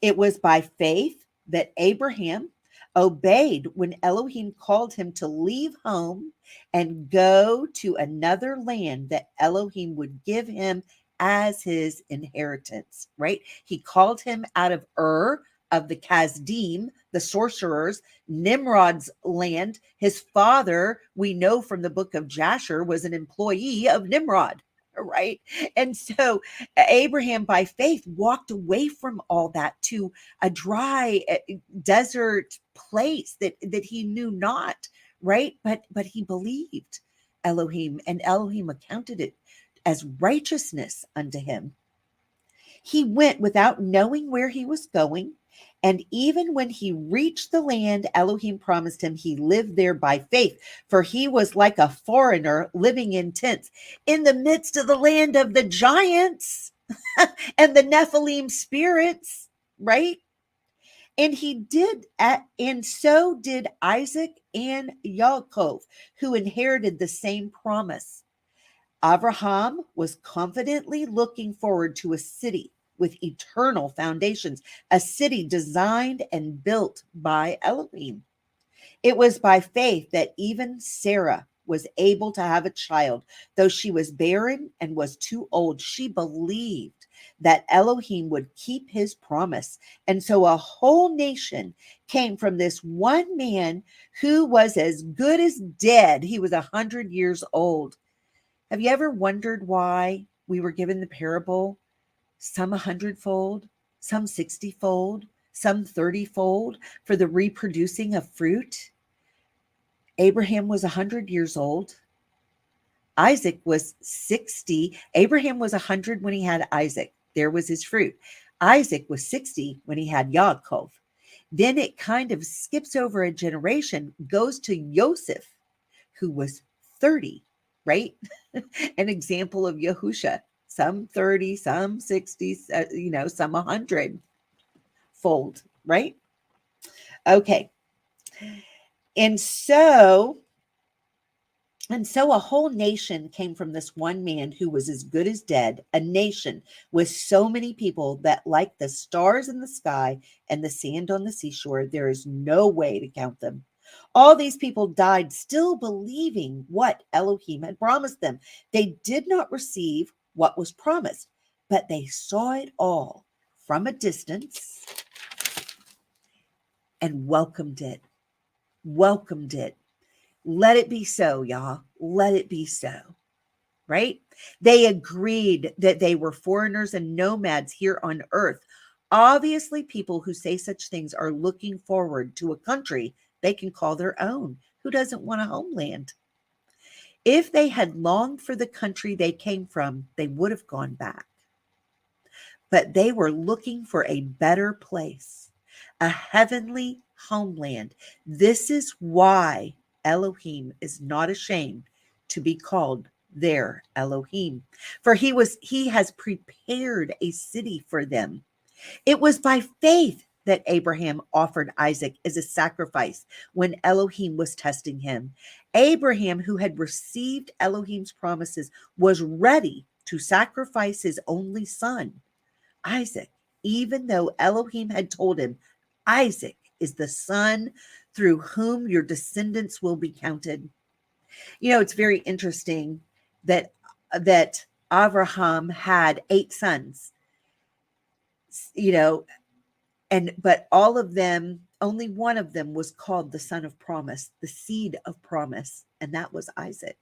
It was by faith that Abraham obeyed when Elohim called him to leave home and go to another land that Elohim would give him as his inheritance, right? He called him out of of the Kasdim, the sorcerers, Nimrod's land. His father, we know from the book of Jasher, was an employee of Nimrod, right? And so Abraham, by faith, walked away from all that to a dry desert place that he knew not, right? But he believed Elohim, and Elohim accounted it as righteousness unto him. He went without knowing where he was going. And even when he reached the land Elohim promised him, he lived there by faith, for he was like a foreigner living in tents in the midst of the land of the giants and the Nephilim spirits, right? And and so did Isaac and Yaakov, who inherited the same promise. Abraham was confidently looking forward to a city with eternal foundations, a city designed and built by Elohim. It was by faith that even Sarah was able to have a child, though she was barren and was too old. She believed that Elohim would keep his promise. And so a whole nation came from this one man who was as good as dead. He was 100 years old. Have you ever wondered why we were given the parable? Some 100-fold, some 60-fold, some 30-fold for the reproducing of fruit. Abraham was 100 years old. Isaac was 60. Abraham was 100 when he had Isaac. There was his fruit. Isaac was 60 when he had Yaakov. Then it kind of skips over a generation, goes to Joseph, who was 30, right? An example of Yahusha. Some 30, some 60, some 100-fold, right? Okay. And so a whole nation came from this one man who was as good as dead, a nation with so many people that, like the stars in the sky and the sand on the seashore, there is no way to count them. All these people died still believing what Elohim had promised them. They did not receive what was promised, but they saw it all from a distance and welcomed it. Welcomed it. Let it be so, y'all. Let it be so. Right? They agreed that they were foreigners and nomads here on earth. Obviously, people who say such things are looking forward to a country they can call their own. Who doesn't want a homeland? If they had longed for the country they came from, they would have gone back. But they were looking for a better place, a heavenly homeland. This is why Elohim is not ashamed to be called their Elohim, for he has prepared a city for them. It was by faith that Abraham offered Isaac as a sacrifice when Elohim was testing him. Abraham, who had received Elohim's promises, was ready to sacrifice his only son, Isaac, even though Elohim had told him, Isaac is the son through whom your descendants will be counted. You know, it's very interesting that Abraham had 8 sons, you know, but all of them, only one of them was called the son of promise, the seed of promise, and that was Isaac.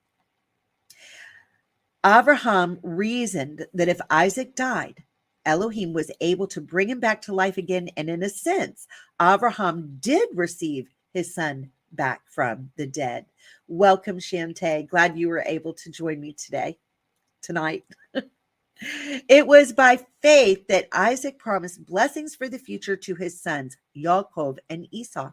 Abraham reasoned that if Isaac died, Elohim was able to bring him back to life again. And in a sense, Abraham did receive his son back from the dead. Welcome, Shantae. Glad you were able to join me tonight. It was by faith that Isaac promised blessings for the future to his sons, Yaakov and Esau.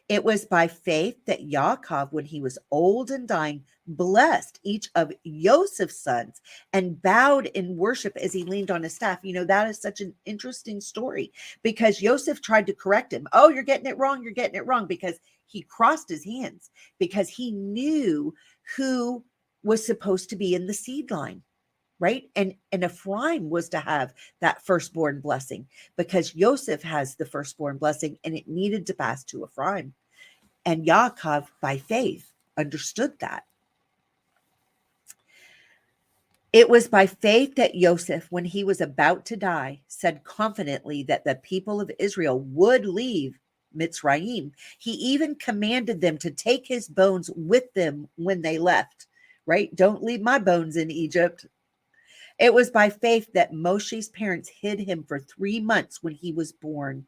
It was by faith that Yaakov, when he was old and dying, blessed each of Joseph's sons and bowed in worship as he leaned on his staff. You know, that is such an interesting story because Joseph tried to correct him. Oh, you're getting it wrong. You're getting it wrong, because he crossed his hands because he knew who was supposed to be in the seed line. Right. And Ephraim was to have that firstborn blessing because Joseph has the firstborn blessing and it needed to pass to Ephraim. And Yaakov, by faith, understood that. It was by faith that Joseph, when he was about to die, said confidently that the people of Israel would leave Mitzrayim. He even commanded them to take his bones with them when they left. Right. Don't leave my bones in Egypt. It was by faith that Moshe's parents hid him for 3 months when he was born.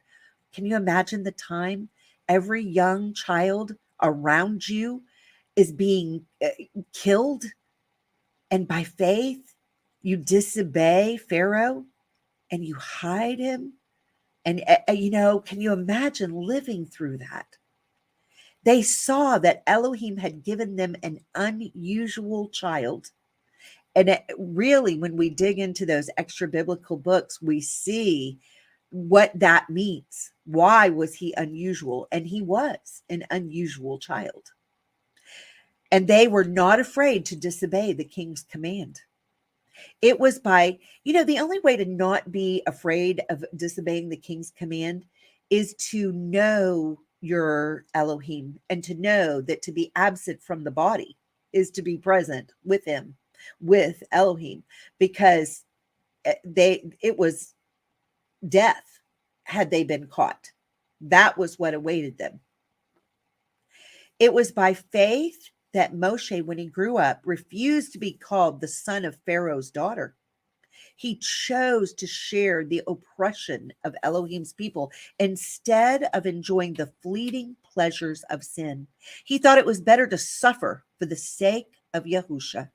Can you imagine the time every young child around you is being killed? And by faith, you disobey Pharaoh and you hide him. And, you know, can you imagine living through that? They saw that Elohim had given them an unusual child. And really, when we dig into those extra biblical books, we see what that means. Why was he unusual? And he was an unusual child. And they were not afraid to disobey the king's command. It was by, you know, the only way to not be afraid of disobeying the king's command is to know your Elohim and to know that to be absent from the body is to be present with him, with Elohim, because it was death had they been caught. That was what awaited them. It was by faith that Moshe, when he grew up, refused to be called the son of Pharaoh's daughter. He chose to share the oppression of Elohim's people instead of enjoying the fleeting pleasures of sin. He thought it was better to suffer for the sake of Yahusha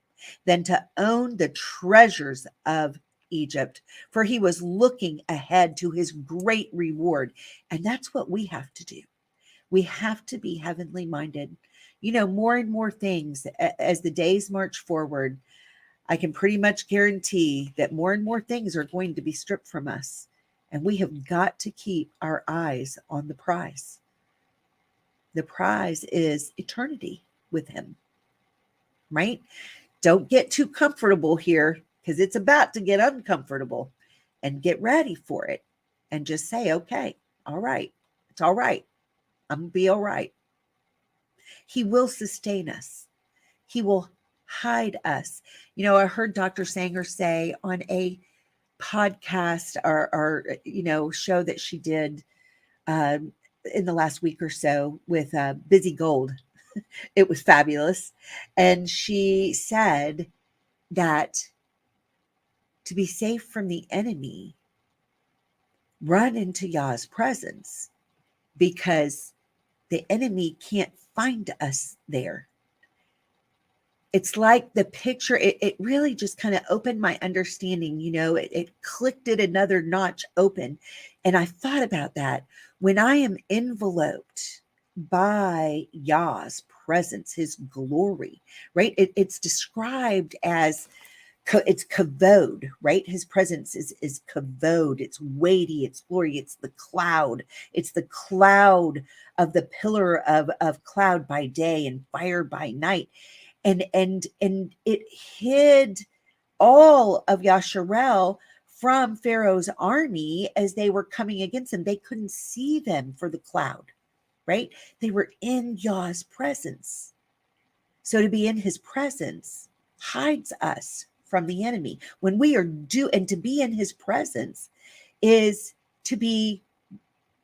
than to own the treasures of Egypt, for he was looking ahead to his great reward. And that's what we have to do. We have to be heavenly minded. You know, more and more things as the days march forward, I can pretty much guarantee that more and more things are going to be stripped from us. And we have got to keep our eyes on the prize. The prize is eternity with him, right? Don't get too comfortable here because it's about to get uncomfortable, and get ready for it and just say, okay, all right, it's all right. I'm going to be all right. He will sustain us. He will hide us. I heard Dr. Sanger say on a podcast or show that she did in the last week or so with Busy Gold. It was fabulous. And she said that to be safe from the enemy, run into Yah's presence, because the enemy can't find us there. It's like the picture, it really just kind of opened my understanding, it clicked it another notch open. And I thought about that. When I am enveloped by Yah's presence, his glory, right? It's described as, it's kavod, right? His presence is kavod. It's weighty, it's glory, it's the cloud. It's the cloud of the pillar of cloud by day and fire by night. And it hid all of Yasharel from Pharaoh's army as they were coming against them. They couldn't see them for the cloud, right? They were in Yah's presence. So to be in his presence hides us from the enemy. When we are and to be in his presence is to be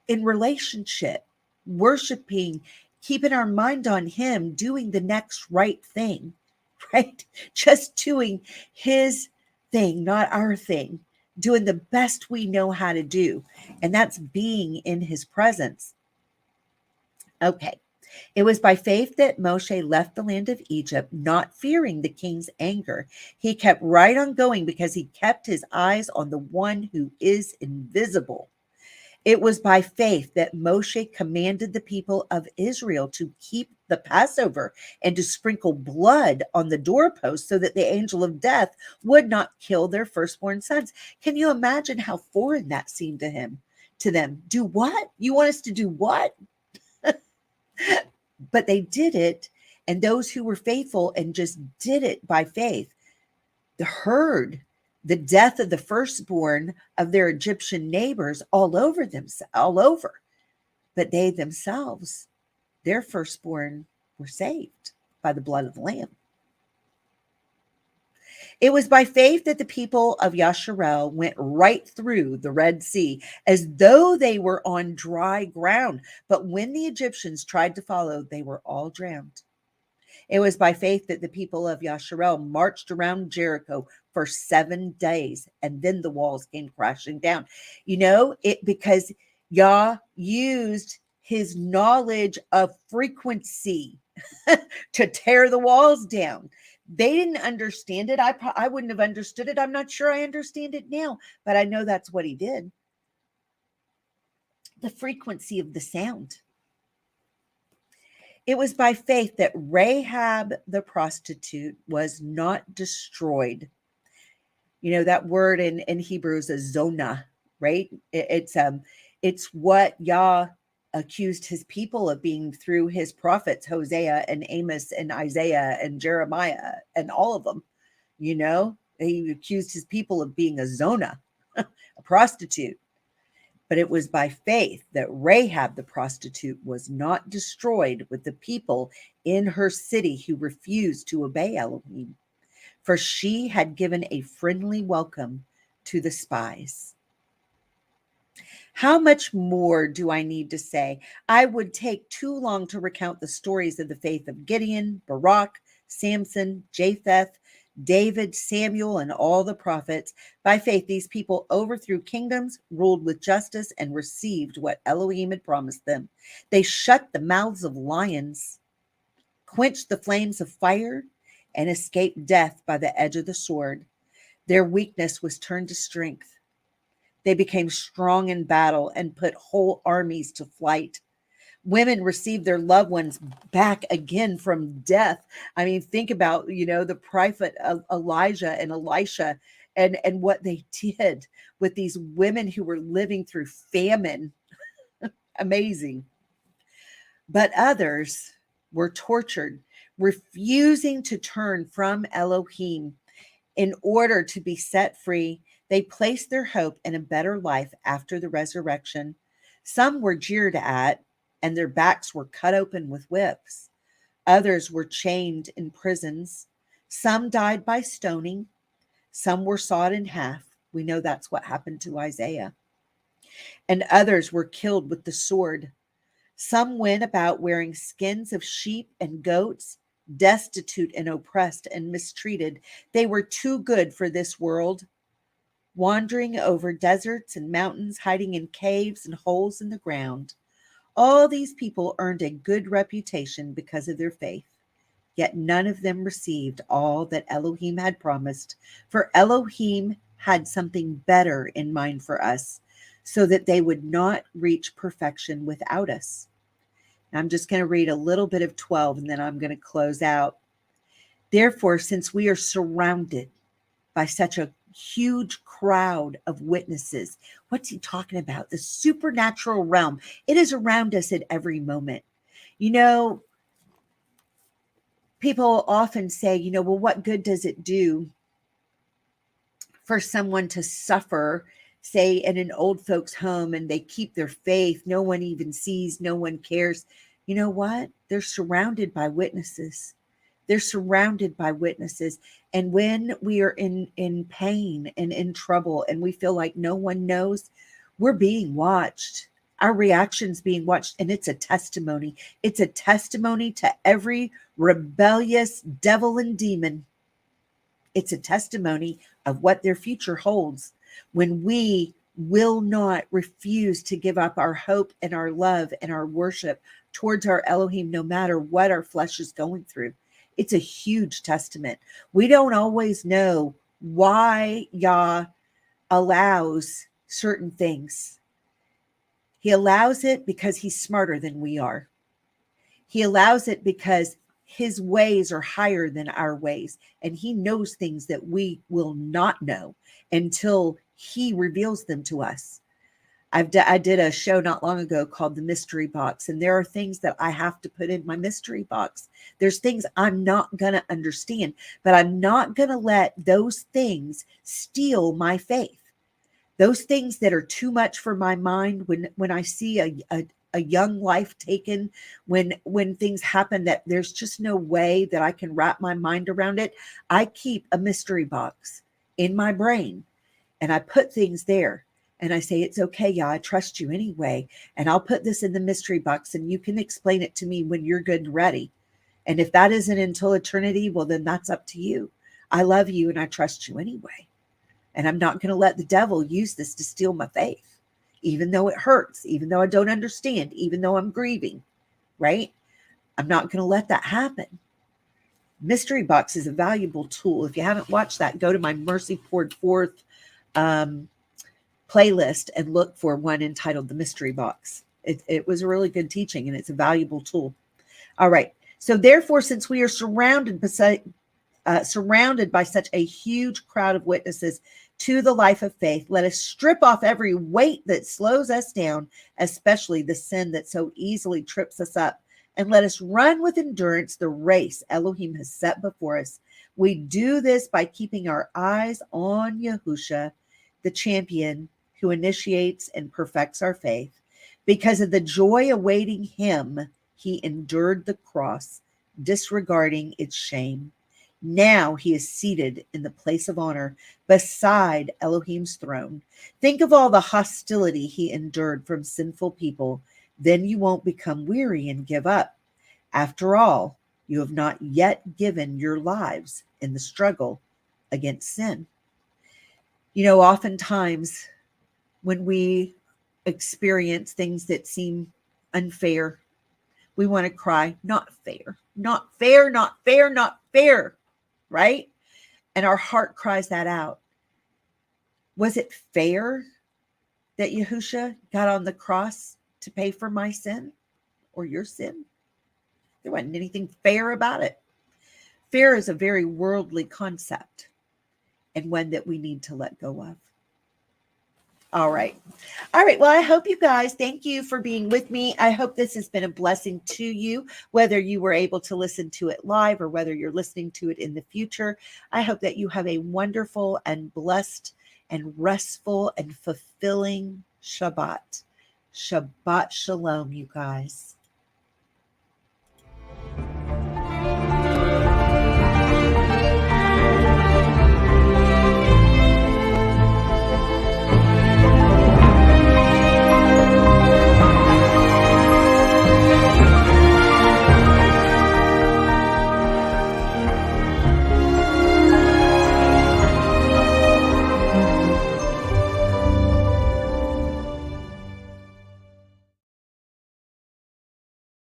in relationship, worshiping, keeping our mind on him, doing the next right thing, right? Just doing his thing, not our thing, doing the best we know how to do. And that's being in his presence. Okay. It was by faith that Moshe left the land of Egypt, not fearing the king's anger. He kept right on going because he kept his eyes on the one who is invisible. It was by faith that Moshe commanded the people of Israel to keep the Passover and to sprinkle blood on the doorpost so that the angel of death would not kill their firstborn sons. Can you imagine how foreign that seemed to them? Do what? You want us to do what? But they did it, and those who were faithful and just did it by faith heard the death of the firstborn of their Egyptian neighbors all over. But they themselves, their firstborn, were saved by the blood of the Lamb. It was by faith that the people of Yasharel went right through the Red Sea as though they were on dry ground. But when the Egyptians tried to follow, they were all drowned. It was by faith that the people of Yasharel marched around Jericho for 7 days, and then the walls came crashing down. Because Yah used his knowledge of frequency to tear the walls down. They didn't understand it. I wouldn't have understood it. I'm not sure I understand it now, but I know that's what he did. The frequency of the sound. It was by faith that Rahab the prostitute was not destroyed. That word in Hebrew is a zonah, right? It's what Yah accused his people of being through his prophets, Hosea and Amos and Isaiah and Jeremiah and all of them. He accused his people of being a zonah, a prostitute. But it was by faith that Rahab the prostitute was not destroyed with the people in her city who refused to obey Elohim, for she had given a friendly welcome to the spies. How much more do I need to say? I would take too long to recount the stories of the faith of Gideon, Barak, Samson, Japheth, David, Samuel, and all the prophets. By faith, these people overthrew kingdoms, ruled with justice, and received what Elohim had promised them. They shut the mouths of lions, quenched the flames of fire, and escaped death by the edge of the sword. Their weakness was turned to strength. They became strong in battle and put whole armies to flight. Women received their loved ones back again from death. I mean, think about, the prophet of Elijah and Elisha and what they did with these women who were living through famine. Amazing. But others were tortured, refusing to turn from Elohim. In order to be set free, they placed their hope in a better life after the resurrection. Some were jeered at, and their backs were cut open with whips. Others were chained in prisons. Some died by stoning. Some were sawed in half. We know that's what happened to Isaiah. And others were killed with the sword. Some went about wearing skins of sheep and goats, destitute and oppressed and mistreated. They were too good for this world, wandering over deserts and mountains, hiding in caves and holes in the ground. All these people earned a good reputation because of their faith. Yet none of them received all that Elohim had promised, for Elohim had something better in mind for us, so that they would not reach perfection without us. I'm just going to read a little bit of 12 and then I'm going to close out. Therefore, since we are surrounded by such a huge crowd of witnesses, what's he talking about? The supernatural realm. It is around us at every moment. You know, people often say, well, what good does it do for someone to suffer, say, in an old folks' home, and they keep their faith? No one even sees, no one cares. You know what? They're surrounded by witnesses. They're surrounded by witnesses. And when we are in pain and in trouble and we feel like no one knows, we're being watched. Our reactions being watched. And it's a testimony. It's a testimony to every rebellious devil and demon. It's a testimony of what their future holds when we will not refuse to give up our hope and our love and our worship towards our Elohim, no matter what our flesh is going through. It's a huge testament. We don't always know why Yah allows certain things. He allows it because he's smarter than we are. He allows it because his ways are higher than our ways, and he knows things that we will not know until he reveals them to us. I did a show not long ago called The Mystery Box, and there are things that I have to put in my mystery box. There's things I'm not going to understand, but I'm not going to let those things steal my faith. Those things that are too much for my mind, when I see a young life taken, when things happen that there's just no way that I can wrap my mind around it, I keep a mystery box in my brain and I put things there. And I say, it's okay, yeah, I trust you anyway. And I'll put this in the mystery box and you can explain it to me when you're good and ready. And if that isn't until eternity, well, then that's up to you. I love you and I trust you anyway. And I'm not going to let the devil use this to steal my faith, even though it hurts, even though I don't understand, even though I'm grieving, right? I'm not going to let that happen. Mystery box is a valuable tool. If you haven't watched that, go to my Mercy Poured Forth playlist and look for one entitled The Mystery Box. It was a really good teaching and it's a valuable tool. All right. So therefore, since we are surrounded by such a huge crowd of witnesses to the life of faith, let us strip off every weight that slows us down, especially the sin that so easily trips us up, and let us run with endurance the race Elohim has set before us. We do this by keeping our eyes on Yahusha, the champion who initiates and perfects our faith. Because of the joy awaiting him, he endured the cross, disregarding its shame. Now he is seated in the place of honor beside Elohim's throne. Think of all the hostility he endured from sinful people. Then you won't become weary and give up. After all, you have not yet given your lives in the struggle against sin. You know, oftentimes when we experience things that seem unfair, we want to cry, not fair, not fair, not fair, not fair, right? And our heart cries that out. Was it fair that Yahusha got on the cross to pay for my sin or your sin? There wasn't anything fair about it. Fair is a very worldly concept and one that we need to let go of. All right. All right. Well, I hope you guys, thank you for being with me. I hope this has been a blessing to you, whether you were able to listen to it live or whether you're listening to it in the future. I hope that you have a wonderful and blessed and restful and fulfilling Shabbat. Shabbat Shalom, you guys.